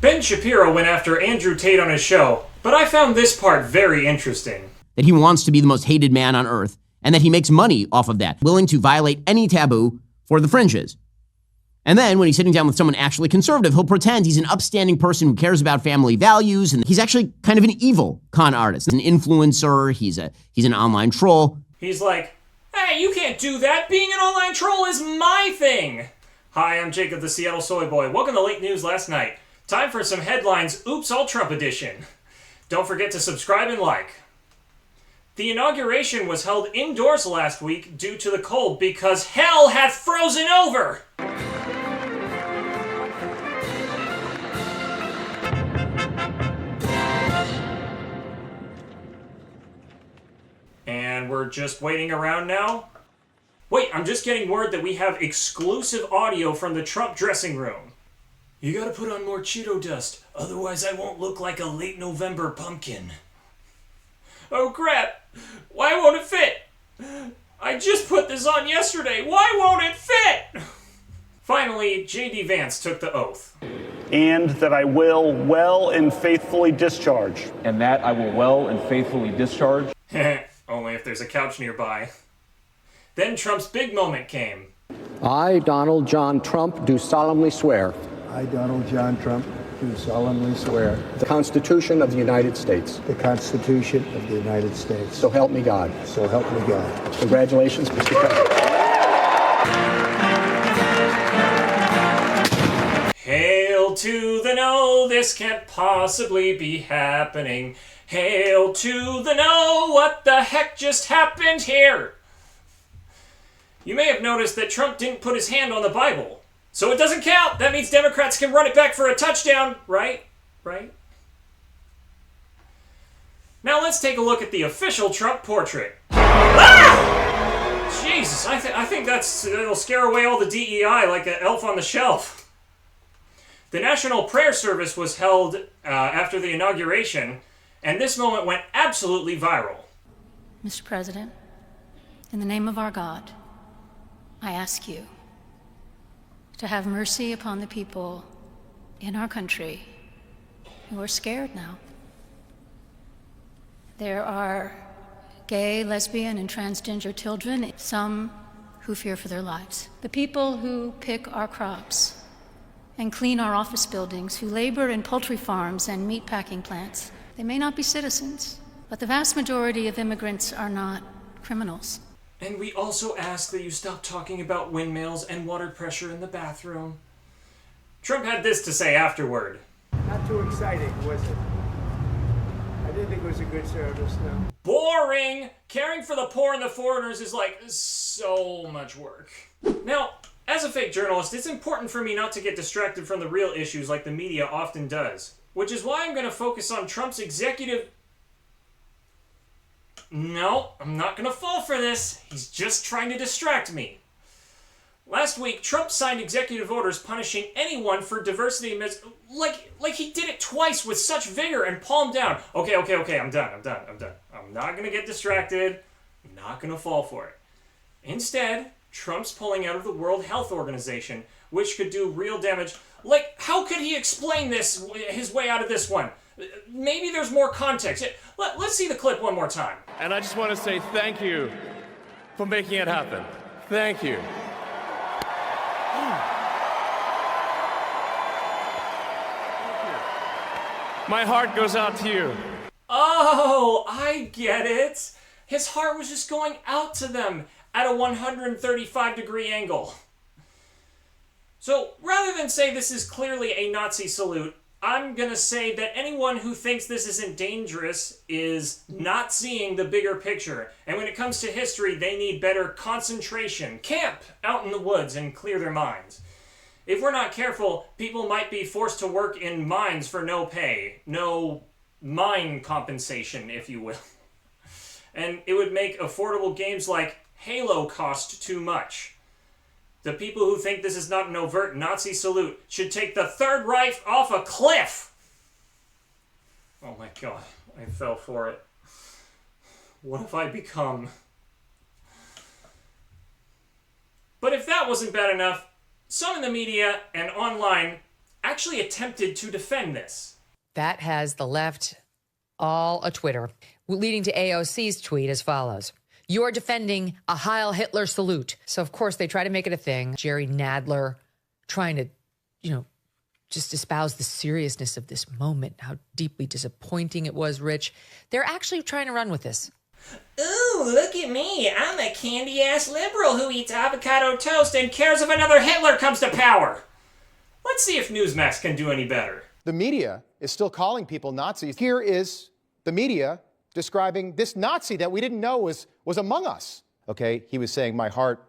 Ben Shapiro went after Andrew Tate on his show, but I found this part very interesting. That he wants to be the most hated man on earth, and that he makes money off of that, willing to violate any taboo for the fringes. And then when he's sitting down with someone actually conservative, he'll pretend he's an upstanding person who cares about family values, and he's actually kind of an evil con artist, an influencer, he's an online troll. He's like, hey, you can't do that. Being an online troll is my thing. Hi, I'm Jacob the Seattle Soy Boy. Welcome to Late News Last Night. Time for some headlines, Oops, All Trump edition. Don't forget to subscribe and like. The inauguration was held indoors last week due to the cold because hell hath frozen over. And we're just waiting around now? Wait, I'm just getting word that we have exclusive audio from the Trump dressing room. You gotta put on more Cheeto dust, otherwise I won't look like a late November pumpkin. Oh crap! Why won't it fit? I just put this on yesterday. Why won't it fit? Finally, J.D. Vance took the oath. And that I will well and faithfully discharge. And that I will well and faithfully discharge. Only if there's a couch nearby. Then Trump's big moment came. I, Donald John Trump, do solemnly swear. I, Donald John Trump, do solemnly swear. The Constitution of the United States. The Constitution of the United States. So help me God. So help me God. Congratulations, Mr. President. Hail to the no, this can't possibly be happening. Hail to the no, what the heck just happened here? You may have noticed that Trump didn't put his hand on the Bible. So it doesn't count. That means Democrats can run it back for a touchdown, right? Right? Now let's take a look at the official Trump portrait. Ah! Jesus, I think it'll scare away all the DEI like an elf on the shelf. The National Prayer Service was held after the inauguration, and this moment went absolutely viral. Mr. President, in the name of our God, I ask you to have mercy upon the people in our country who are scared now. There are gay, lesbian, and transgender children, some who fear for their lives. The people who pick our crops and clean our office buildings, who labor in poultry farms and meatpacking plants. They may not be citizens, but the vast majority of immigrants are not criminals. And we also ask that you stop talking about windmills and water pressure in the bathroom. Trump had this to say afterward. Not too exciting, was it? I didn't think it was a good service, no. Boring! Caring for the poor and the foreigners is like so much work. Now, as a fake journalist, it's important for me not to get distracted from the real issues like the media often does, which is why I'm going to focus on Trump's executive... No, I'm not going to fall for this. He's just trying to distract me. Last week, Trump signed executive orders punishing anyone for diversity like he did it twice with such vigor and palm down. Okay, I'm done. I'm not going to get distracted. I'm not going to fall for it. Instead, Trump's pulling out of the World Health Organization, which could do real damage. Like, how could he explain his way out of this one? Maybe there's more context. Let's see the clip one more time. And I just want to say thank you for making it happen. Thank you. My heart goes out to you. Oh, I get it. His heart was just going out to them at a 135-degree angle. So, rather than say this is clearly a Nazi salute, I'm going to say that anyone who thinks this isn't dangerous is not seeing the bigger picture. And when it comes to history, they need better concentration. Camp out in the woods and clear their minds. If we're not careful, people might be forced to work in mines for no pay. No mine compensation, if you will. And it would make affordable games like Halo cost too much. The people who think this is not an overt Nazi salute should take the Third Reich off a cliff. Oh my God, I fell for it. What have I become? But if that wasn't bad enough, some in the media and online actually attempted to defend this. That has the left all a Twitter, leading to AOC's tweet as follows. You're defending a Heil Hitler salute. So, of course, they try to make it a thing. Jerry Nadler trying to, just espouse the seriousness of this moment, how deeply disappointing it was, Rich. They're actually trying to run with this. Ooh, look at me. I'm a candy-ass liberal who eats avocado toast and cares if another Hitler comes to power. Let's see if Newsmax can do any better. The media is still calling people Nazis. Here is the media describing this Nazi that we didn't know was among us. Okay, he was saying, my heart,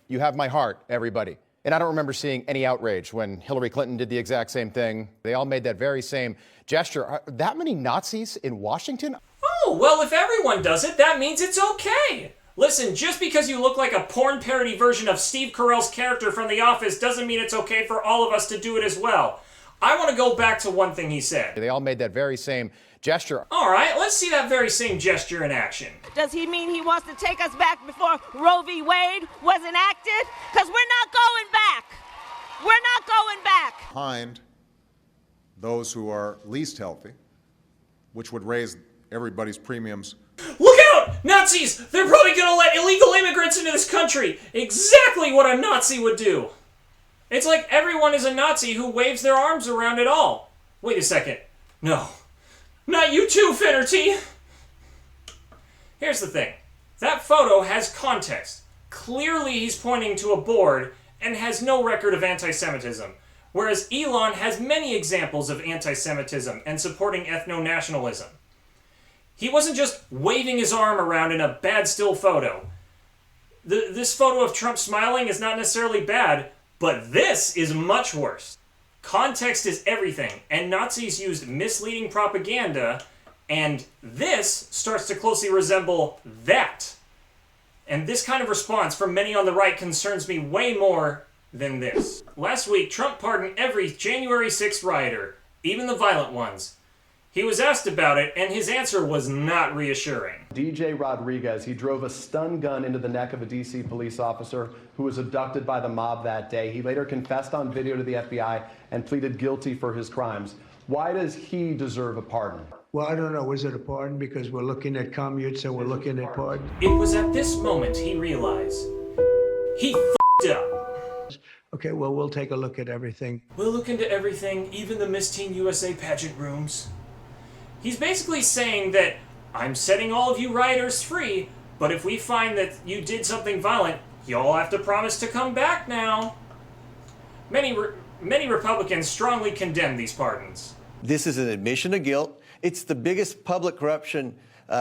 you have my heart, everybody. And I don't remember seeing any outrage when Hillary Clinton did the exact same thing. They all made that very same gesture. Are that many Nazis in Washington? Oh, well, if everyone does it, that means it's okay. Listen, just because you look like a porn parody version of Steve Carell's character from The Office doesn't mean it's okay for all of us to do it as well. I want to go back to one thing he said. They all made that very same gesture. All right, let's see that very same gesture in action. Does he mean he wants to take us back before Roe v. Wade was enacted? Because we're not going back. We're not going back. Behind those who are least healthy, which would raise everybody's premiums. Look out! Nazis! They're probably going to let illegal immigrants into this country. Exactly what a Nazi would do. It's like everyone is a Nazi who waves their arms around at all. Wait a second. No. Not you too, Finnerty! Here's the thing. That photo has context. Clearly he's pointing to a board and has no record of anti-Semitism, whereas Elon has many examples of anti-Semitism and supporting ethno-nationalism. He wasn't just waving his arm around in a bad still photo. This photo of Trump smiling is not necessarily bad, but this is much worse. Context is everything, and Nazis used misleading propaganda, and this starts to closely resemble that. And this kind of response from many on the right concerns me way more than this. Last week, Trump pardoned every January 6th rioter, even the violent ones. He was asked about it, and his answer was not reassuring. DJ Rodriguez, he drove a stun gun into the neck of a D.C. police officer who was abducted by the mob that day. He later confessed on video to the FBI and pleaded guilty for his crimes. Why does he deserve a pardon? Well, I don't know. Was it a pardon? Because we're looking at commutes and we're looking at pardon. It was at this moment he realized he f***ed up. Okay, well, we'll take a look at everything. We'll look into everything, even the Miss Teen USA pageant rooms. He's basically saying that I'm setting all of you rioters free, but if we find that you did something violent, y'all have to promise to come back now. Many Republicans strongly condemn these pardons. This is an admission of guilt. It's the biggest public corruption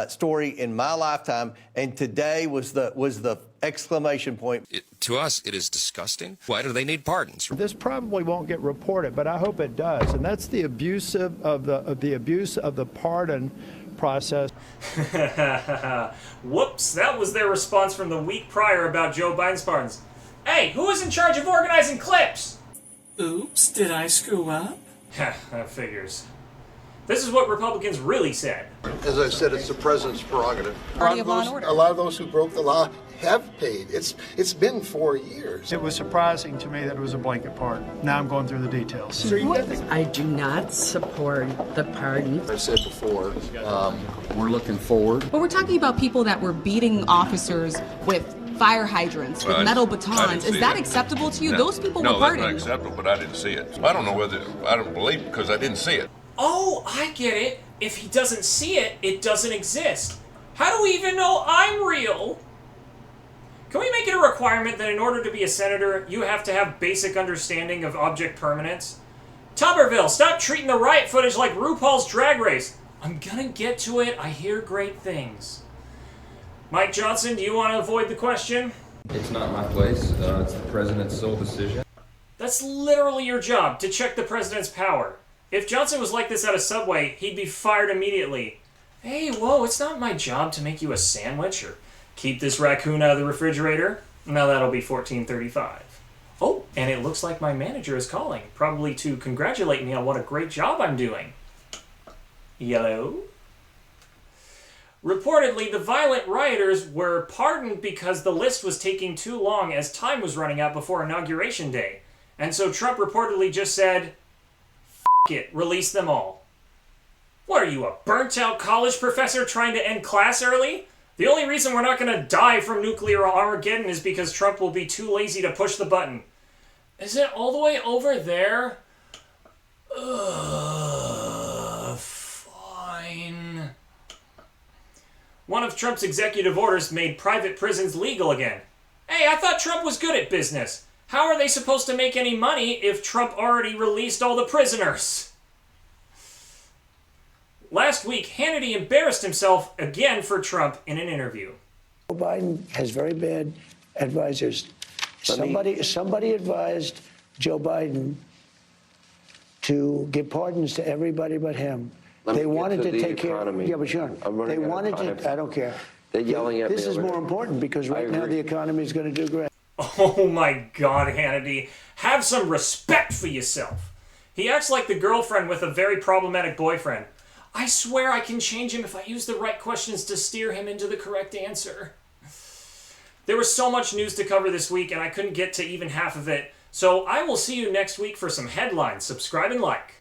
story in my lifetime, and today was the exclamation point. To us, it is disgusting. Why do they need pardons? This probably won't get reported, but I hope it does, and that's the abuse of the pardon process. Whoops, that was their response from the week prior about Joe Biden's pardons. Hey, who was in charge of organizing clips? Oops, did I screw up? That figures. This is what Republicans really said. As I said, it's the president's prerogative. A lot of those who broke the law have paid. It's been 4 years. It was surprising to me that it was a blanket pardon. Now I'm going through the details. I do not support the pardon. I said before, we're looking forward. But we're talking about people that were beating officers with fire hydrants, with metal batons. Is that acceptable to you? No. Those people were No, pardoned. that's not acceptable, but I didn't see it. I don't know whether, I don't believe it because I didn't see it. Oh, I get it. If he doesn't see it, it doesn't exist. How do we even know I'm real? Can we make it a requirement that in order to be a senator, you have to have basic understanding of object permanence? Tuberville, stop treating the riot footage like RuPaul's Drag Race. I'm gonna get to it. I hear great things. Mike Johnson, do you want to avoid the question? It's not my place. It's the president's sole decision. That's literally your job, to check the president's power. If Johnson was like this at a Subway, he'd be fired immediately. Hey, whoa, it's not my job to make you a sandwich or keep this raccoon out of the refrigerator. Now that'll be $14.35. Oh, and it looks like my manager is calling, probably to congratulate me on what a great job I'm doing. Yellow? Reportedly, the violent rioters were pardoned because the list was taking too long as time was running out before Inauguration Day. And so Trump reportedly just said, "F it, release them all." What are you, a burnt-out college professor trying to end class early? The only reason we're not going to die from nuclear Armageddon is because Trump will be too lazy to push the button. Is it all the way over there? Fine. One of Trump's executive orders made private prisons legal again. Hey, I thought Trump was good at business. How are they supposed to make any money if Trump already released all the prisoners? Last week, Hannity embarrassed himself again for Trump in an interview. Joe Biden has very bad advisors. Somebody advised Joe Biden to give pardons to everybody but him. They wanted to take care of. Yeah, but Sean, they wanted to. I don't care. They're yelling at me. This is more important because right now the economy is going to do great. Oh my God, Hannity. Have some respect for yourself. He acts like the girlfriend with a very problematic boyfriend. I swear I can change him if I use the right questions to steer him into the correct answer. There was so much news to cover this week and I couldn't get to even half of it. So I will see you next week for some headlines. Subscribe and like.